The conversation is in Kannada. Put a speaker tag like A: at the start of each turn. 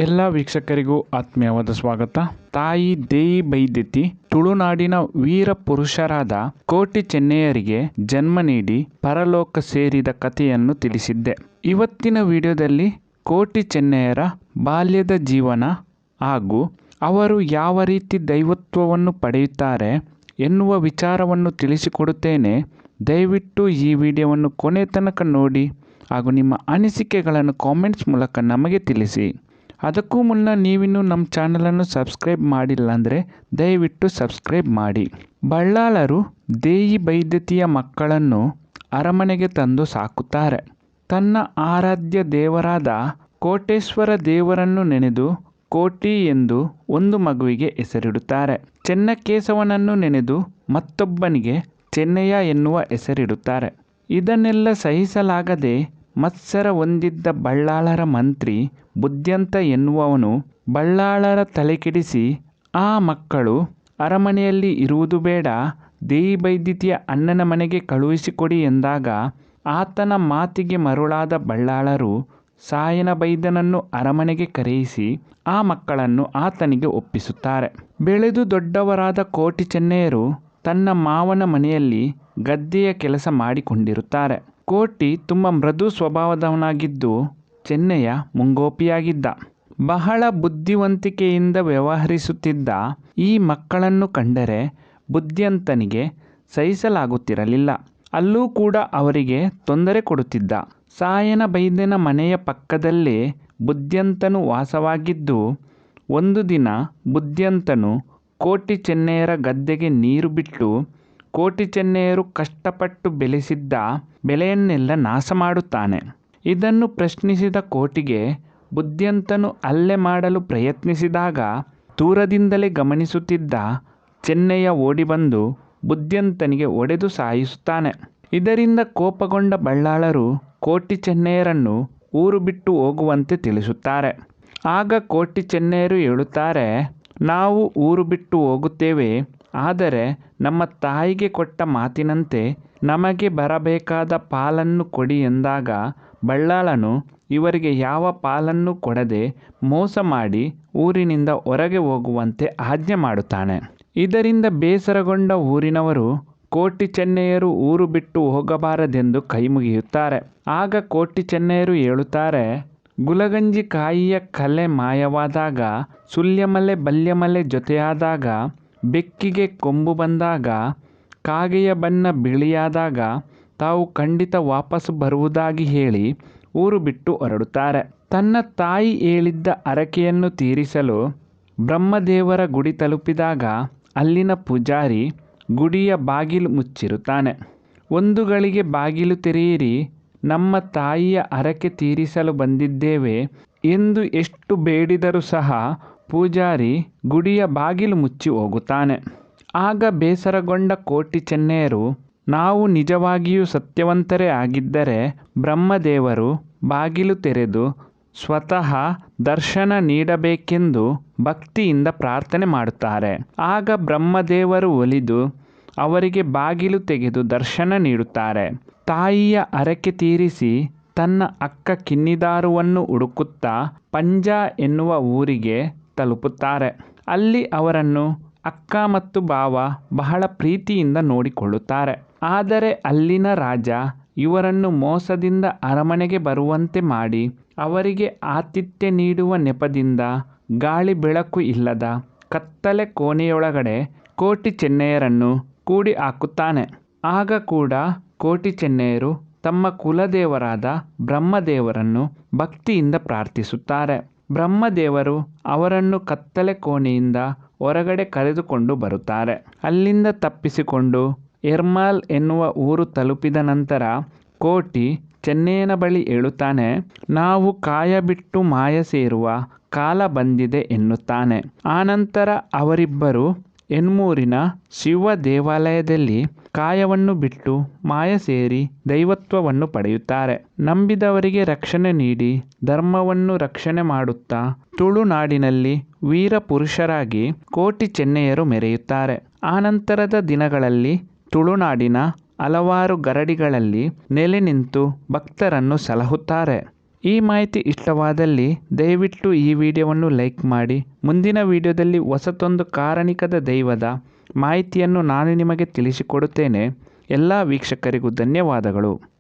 A: ಎಲ್ಲ ವೀಕ್ಷಕರಿಗೂ ಆತ್ಮೀಯವಾದ ಸ್ವಾಗತ. ತಾಯಿ ದೇಯಿ ಬೈದ್ಯತಿ ತುಳುನಾಡಿನ ವೀರ ಪುರುಷರಾದ ಕೋಟಿ ಚೆನ್ನಯ್ಯರಿಗೆ ಜನ್ಮ ನೀಡಿ ಪರಲೋಕ ಸೇರಿದ ಕಥೆಯನ್ನು ತಿಳಿಸಿದ್ದೆ. ಇವತ್ತಿನ ವಿಡಿಯೋದಲ್ಲಿ ಕೋಟಿ ಚೆನ್ನಯ್ಯರ ಬಾಲ್ಯದ ಜೀವನ ಹಾಗೂ ಅವರು ಯಾವ ರೀತಿ ದೈವತ್ವವನ್ನು ಪಡೆಯುತ್ತಾರೆ ಎನ್ನುವ ವಿಚಾರವನ್ನು ತಿಳಿಸಿಕೊಡುತ್ತೇನೆ. ದಯವಿಟ್ಟು ಈ ವಿಡಿಯೋವನ್ನು ಕೊನೆ ತನಕ ನೋಡಿ ಹಾಗೂ ನಿಮ್ಮ ಅನಿಸಿಕೆಗಳನ್ನು ಕಾಮೆಂಟ್ಸ್ ಮೂಲಕ ನಮಗೆ ತಿಳಿಸಿ. ಅದಕ್ಕೂ ಮುನ್ನ ನೀವಿನ್ನೂ ನಮ್ಮ ಚಾನಲನ್ನು ಸಬ್ಸ್ಕ್ರೈಬ್ ಮಾಡಿಲ್ಲ ಅಂದರೆ ದಯವಿಟ್ಟು ಸಬ್ಸ್ಕ್ರೈಬ್ ಮಾಡಿ. ಬಳ್ಳಾಳರು ದೇಯಿ ಬೈದ್ಯತಿಯ ಮಕ್ಕಳನ್ನು ಅರಮನೆಗೆ ತಂದು ಸಾಕುತ್ತಾರೆ. ತನ್ನ ಆರಾಧ್ಯ ದೇವರಾದ ಕೋಟೇಶ್ವರ ದೇವರನ್ನು ನೆನೆದು ಕೋಟಿ ಎಂದು ಒಂದು ಮಗುವಿಗೆ ಹೆಸರಿಡುತ್ತಾರೆ. ಚೆನ್ನಕೇಶವನನ್ನು ನೆನೆದು ಮತ್ತೊಬ್ಬನಿಗೆ ಚೆನ್ನಯ್ಯ ಎನ್ನುವ ಹೆಸರಿಡುತ್ತಾರೆ. ಇದನ್ನೆಲ್ಲ ಸಹಿಸಲಾಗದೆ ಮತ್ಸರ ಹೊಂದಿದ್ದ ಬಳ್ಳಾಳರ ಮಂತ್ರಿ ಬುದ್ಧ್ಯಂತ ಎನ್ನುವವನು ಬಳ್ಳಾಳರ ತಲೆಕೆಡಿಸಿ ಆ ಮಕ್ಕಳು ಅರಮನೆಯಲ್ಲಿ ಇರುವುದು ಬೇಡ, ದೇಯಿ ಬೈದ್ಯತಿಯ ಅಣ್ಣನ ಮನೆಗೆ ಕಳುಹಿಸಿಕೊಡಿ ಎಂದಾಗ ಆತನ ಮಾತಿಗೆ ಮರುಳಾದ ಬಳ್ಳಾಳರು ಸಾಯನ ಬೈದನನ್ನು ಅರಮನೆಗೆ ಕರೆಯಿಸಿ ಆ ಮಕ್ಕಳನ್ನು ಆತನಿಗೆ ಒಪ್ಪಿಸುತ್ತಾರೆ. ಬೆಳೆದು ದೊಡ್ಡವರಾದ ಕೋಟಿ ಚೆನ್ನಯ್ಯರು ತನ್ನ ಮಾವನ ಮನೆಯಲ್ಲಿ ಗದ್ದೆಯ ಕೆಲಸ ಮಾಡಿಕೊಂಡಿರುತ್ತಾರೆ. ಕೋಟಿ ತುಂಬ ಮೃದು ಸ್ವಭಾವದವನಾಗಿದ್ದು ಚೆನ್ನಯ್ಯ ಮುಂಗೋಪಿಯಾಗಿದ್ದ. ಬಹಳ ಬುದ್ಧಿವಂತಿಕೆಯಿಂದ ವ್ಯವಹರಿಸುತ್ತಿದ್ದ ಈ ಮಕ್ಕಳನ್ನು ಕಂಡರೆ ಬುದ್ಧಿವಂತನಿಗೆ ಸಹಿಸಲಾಗುತ್ತಿರಲಿಲ್ಲ. ಅಲ್ಲೂ ಕೂಡ ಅವರಿಗೆ ತೊಂದರೆ ಕೊಡುತ್ತಿದ್ದ. ಸಾಯನ ಬೈದನ ಮನೆಯ ಪಕ್ಕದಲ್ಲೇ ಬುದ್ಧಿವಂತನು ವಾಸವಾಗಿದ್ದು ಒಂದು ದಿನ ಬುದ್ಧಿವಂತನು ಕೋಟಿ ಚೆನ್ನಯ್ಯರ ಗದ್ದೆಗೆ ನೀರು ಬಿಟ್ಟು ಕೋಟಿ ಚೆನ್ನಯ್ಯರು ಕಷ್ಟಪಟ್ಟು ಬೆಳೆಸಿದ್ದ ಬೆಳೆಯನ್ನೆಲ್ಲ ನಾಶ ಮಾಡುತ್ತಾನೆ. ಇದನ್ನು ಪ್ರಶ್ನಿಸಿದ ಕೋಟಿಗೆ ಬುದ್ಧಿವಂತನು ಹಲ್ಲೆ ಮಾಡಲು ಪ್ರಯತ್ನಿಸಿದಾಗ ದೂರದಿಂದಲೇ ಗಮನಿಸುತ್ತಿದ್ದ ಚೆನ್ನಯ್ಯ ಓಡಿಬಂದು ಬುದ್ಧಿವಂತನಿಗೆ ಹೊಡೆದು ಸಾಯಿಸುತ್ತಾನೆ. ಇದರಿಂದ ಕೋಪಗೊಂಡ ಬಳ್ಳಾಳರು ಕೋಟಿ ಚೆನ್ನಯ್ಯರನ್ನು ಊರು ಬಿಟ್ಟು ಹೋಗುವಂತೆ ತಿಳಿಸುತ್ತಾರೆ. ಆಗ ಕೋಟಿ ಚೆನ್ನಯ್ಯರು ಹೇಳುತ್ತಾರೆ, ನಾವು ಊರು ಬಿಟ್ಟು ಹೋಗುತ್ತೇವೆ, ಆದರೆ ನಮ್ಮ ತಾಯಿಗೆ ಕೊಟ್ಟ ಮಾತಿನಂತೆ ನಮಗೆ ಬರಬೇಕಾದ ಪಾಲನ್ನು ಕೊಡಿ ಎಂದಾಗ ಬಳ್ಳಾಳನು ಇವರಿಗೆ ಯಾವ ಪಾಲನ್ನು ಕೊಡದೆ ಮೋಸ ಮಾಡಿ ಊರಿನಿಂದ ಹೊರಗೆ ಹೋಗುವಂತೆ ಆಜ್ಞೆ ಮಾಡುತ್ತಾನೆ. ಇದರಿಂದ ಬೇಸರಗೊಂಡ ಊರಿನವರು ಕೋಟಿ ಚೆನ್ನಯ್ಯರು ಊರು ಬಿಟ್ಟು ಹೋಗಬಾರದೆಂದು ಕೈಮುಗಿಯುತ್ತಾರೆ. ಆಗ ಕೋಟಿ ಚೆನ್ನಯ್ಯರು ಹೇಳುತ್ತಾರೆ, ಗುಲಗಂಜಿ ಕಾಯಿಯ ಕಲೆ ಮಾಯವಾದಾಗ, ಸುಳ್ಯಮಲೆ ಬಲ್ಯಮಲೆ ಜೊತೆಯಾದಾಗ, ಬೆಕ್ಕಿಗೆ ಕೊಂಬು ಬಂದಾಗ, ಕಾಗೆಯ ಬಣ್ಣ ಬಿಳಿಯಾದಾಗ ತಾವು ಖಂಡಿತ ವಾಪಸ್ಸು ಬರುವುದಾಗಿ ಹೇಳಿ ಊರು ಬಿಟ್ಟು ಹೊರಡುತ್ತಾರೆ. ತನ್ನ ತಾಯಿ ಹೇಳಿದ್ದ ಹರಕೆಯನ್ನು ತೀರಿಸಲು ಬ್ರಹ್ಮದೇವರ ಗುಡಿ ತಲುಪಿದಾಗ ಅಲ್ಲಿನ ಪೂಜಾರಿ ಗುಡಿಯ ಬಾಗಿಲು ಮುಚ್ಚಿರುತ್ತಾನೆ. ಒಂದು ಗಳಿಗೆ ಬಾಗಿಲು ತೆರೆಯಿರಿ, ನಮ್ಮ ತಾಯಿಯ ಹರಕೆ ತೀರಿಸಲು ಬಂದಿದ್ದೇವೆ ಎಂದು ಎಷ್ಟು ಬೇಡಿದರೂ ಸಹ ಪೂಜಾರಿ ಗುಡಿಯ ಬಾಗಿಲು ಮುಚ್ಚಿ ಹೋಗುತ್ತಾನೆ. ಆಗ ಬೇಸರಗೊಂಡ ಕೋಟಿ ಚೆನ್ನಯ್ಯರು, ನಾವು ನಿಜವಾಗಿಯೂ ಸತ್ಯವಂತರೇ ಆಗಿದ್ದರೆ ಬ್ರಹ್ಮದೇವರು ಬಾಗಿಲು ತೆರೆದು ಸ್ವತಃ ದರ್ಶನ ನೀಡಬೇಕೆಂದು ಭಕ್ತಿಯಿಂದ ಪ್ರಾರ್ಥನೆ ಮಾಡುತ್ತಾರೆ. ಆಗ ಬ್ರಹ್ಮದೇವರು ಒಲಿದು ಅವರಿಗೆ ಬಾಗಿಲು ತೆಗೆದು ದರ್ಶನ ನೀಡುತ್ತಾರೆ. ತಾಯಿಯ ಹರಕೆ ತೀರಿಸಿ ತನ್ನ ಅಕ್ಕ ಕಿನ್ನಿದಾರುವನ್ನು ಹುಡುಕುತ್ತಾ ಪಂಜ ಎನ್ನುವ ಊರಿಗೆ ತಲುಪುತ್ತಾರೆ. ಅಲ್ಲಿ ಅವರನ್ನು ಅಕ್ಕ ಮತ್ತು ಭಾವ ಬಹಳ ಪ್ರೀತಿಯಿಂದ ನೋಡಿಕೊಳ್ಳುತ್ತಾರೆ. ಆದರೆ ಅಲ್ಲಿನ ರಾಜ ಇವರನ್ನು ಮೋಸದಿಂದ ಅರಮನೆಗೆ ಬರುವಂತೆ ಮಾಡಿ ಅವರಿಗೆ ಆತಿಥ್ಯ ನೀಡುವ ನೆಪದಿಂದ ಗಾಳಿ ಬೆಳಕು ಇಲ್ಲದ ಕತ್ತಲೆ ಕೋಣೆಯೊಳಗಡೆ ಕೋಟಿ ಚೆನ್ನಯ್ಯರನ್ನು ಕೂಡಿ ಹಾಕುತ್ತಾನೆ. ಆಗ ಕೂಡ ಕೋಟಿ ಚೆನ್ನಯ್ಯರು ತಮ್ಮ ಕುಲದೇವರಾದ ಬ್ರಹ್ಮದೇವರನ್ನು ಭಕ್ತಿಯಿಂದ ಪ್ರಾರ್ಥಿಸುತ್ತಾರೆ. ಬ್ರಹ್ಮದೇವರು ಅವರನ್ನು ಕತ್ತಲೆ ಕೋಣೆಯಿಂದ ಹೊರಗಡೆ ಕರೆದುಕೊಂಡು ಬರುತ್ತಾರೆ. ಅಲ್ಲಿಂದ ತಪ್ಪಿಸಿಕೊಂಡು ಎರ್ಮಾಲ್ ಎನ್ನುವ ಊರು ತಲುಪಿದ ನಂತರ ಕೋಟಿ ಚೆನ್ನಯ್ಯನ ಬಳಿ ಹೇಳುತ್ತಾನೆ, ನಾವು ಕಾಯ ಬಿಟ್ಟು ಮಾಯ ಸೇರುವ ಕಾಲ ಬಂದಿದೆ ಎನ್ನುತ್ತಾನೆ. ಆನಂತರ ಅವರಿಬ್ಬರು ಎನ್ಮೂರಿನ ಶಿವ ದೇವಾಲಯದಲ್ಲಿ ಕಾಯವನ್ನು ಬಿಟ್ಟು ಮಾಯ ಸೇರಿ ದೈವತ್ವವನ್ನು ಪಡೆಯುತ್ತಾರೆ. ನಂಬಿದವರಿಗೆ ರಕ್ಷಣೆ ನೀಡಿ ಧರ್ಮವನ್ನು ರಕ್ಷಣೆ ಮಾಡುತ್ತಾ ತುಳುನಾಡಿನಲ್ಲಿ ವೀರ ಪುರುಷರಾಗಿ ಕೋಟಿ ಚೆನ್ನಯ್ಯರು ಮೆರೆಯುತ್ತಾರೆ. ಆನಂತರದ ದಿನಗಳಲ್ಲಿ ತುಳುನಾಡಿನ ಹಲವಾರು ಗರಡಿಗಳಲ್ಲಿ ನೆಲೆ ನಿಂತು ಭಕ್ತರನ್ನು ಸಲಹುತ್ತಾರೆ. ಈ ಮಾಹಿತಿ ಇಷ್ಟವಾದಲ್ಲಿ ದಯವಿಟ್ಟು ಈ ವಿಡಿಯೋವನ್ನು ಲೈಕ್ ಮಾಡಿ. ಮುಂದಿನ ವಿಡಿಯೋದಲ್ಲಿ ಹೊಸತೊಂದು ಕಾರಣಿಕದ ದೈವದ ಮಾಹಿತಿಯನ್ನು ನಾನು ನಿಮಗೆ ತಿಳಿಸಿಕೊಡುತ್ತೇನೆ. ಎಲ್ಲ ವೀಕ್ಷಕರಿಗೂ ಧನ್ಯವಾದಗಳು.